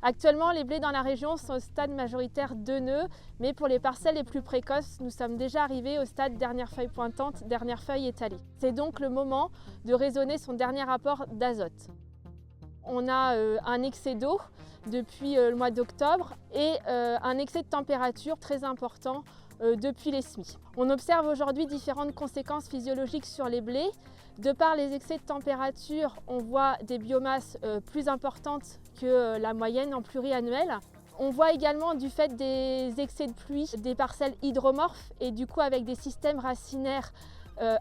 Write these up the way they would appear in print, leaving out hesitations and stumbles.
Actuellement, les blés dans la région sont au stade majoritaire 2 nœuds, mais pour les parcelles les plus précoces, nous sommes déjà arrivés au stade dernière feuille pointante, dernière feuille étalée. C'est donc le moment de raisonner son dernier apport d'azote. On a un excès d'eau depuis le mois d'octobre et un excès de température très important depuis les semis. On observe aujourd'hui différentes conséquences physiologiques sur les blés. De par les excès de température, on voit des biomasses plus importantes que la moyenne en pluriannuel. On voit également du fait des excès de pluie des parcelles hydromorphes et du coup avec des systèmes racinaires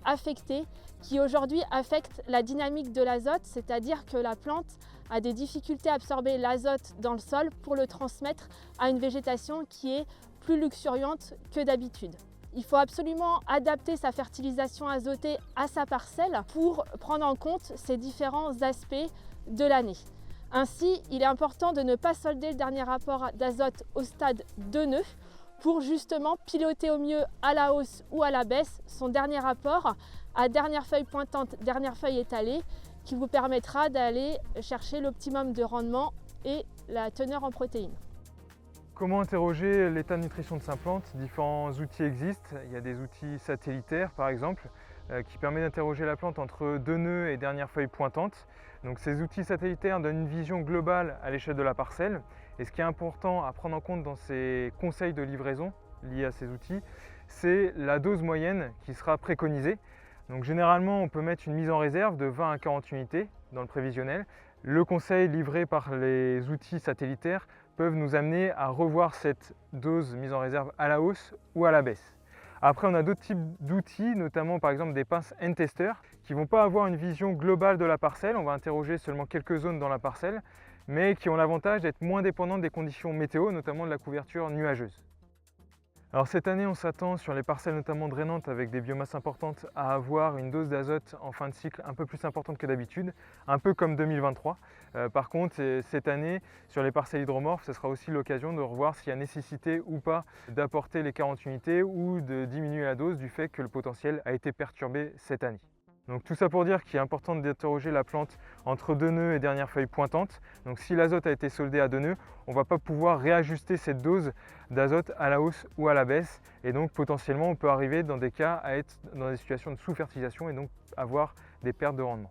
affectés qui aujourd'hui affectent la dynamique de l'azote, c'est-à-dire que la plante a des difficultés à absorber l'azote dans le sol pour le transmettre à une végétation qui est plus luxuriante que d'habitude. Il faut absolument adapter sa fertilisation azotée à sa parcelle pour prendre en compte ces différents aspects de l'année. Ainsi, il est important de ne pas solder le dernier apport d'azote au stade 2 nœuds pour justement piloter au mieux à la hausse ou à la baisse son dernier apport à dernière feuille pointante, dernière feuille étalée qui vous permettra d'aller chercher l'optimum de rendement et la teneur en protéines. Comment interroger l'état de nutrition de sa plante? Différents outils existent. Il y a des outils satellitaires par exemple qui permettent d'interroger la plante entre 2 nœuds et dernière feuille pointante. Donc ces outils satellitaires donnent une vision globale à l'échelle de la parcelle. Et ce qui est important à prendre en compte dans ces conseils de livraison liés à ces outils, c'est la dose moyenne qui sera préconisée. Donc généralement on peut mettre une mise en réserve de 20 à 40 unités dans le prévisionnel. Le conseil livré par les outils satellitaires peuvent nous amener à revoir cette dose mise en réserve à la hausse ou à la baisse. Après, on a d'autres types d'outils, notamment par exemple des pinces N-Tester, qui ne vont pas avoir une vision globale de la parcelle. On va interroger seulement quelques zones dans la parcelle, mais qui ont l'avantage d'être moins dépendantes des conditions météo, notamment de la couverture nuageuse. Alors cette année, on s'attend sur les parcelles notamment drainantes avec des biomasses importantes à avoir une dose d'azote en fin de cycle un peu plus importante que d'habitude, un peu comme 2023. Par contre, cette année, sur les parcelles hydromorphes, ce sera aussi l'occasion de revoir s'il y a nécessité ou pas d'apporter les 40 unités ou de diminuer la dose du fait que le potentiel a été perturbé cette année. Donc tout ça pour dire qu'il est important d'interroger la plante entre 2 nœuds et dernière feuille pointante. Donc si l'azote a été soldé à 2 nœuds, on ne va pas pouvoir réajuster cette dose d'azote à la hausse ou à la baisse. Et donc potentiellement on peut arriver dans des cas à être dans des situations de sous-fertilisation et donc avoir des pertes de rendement.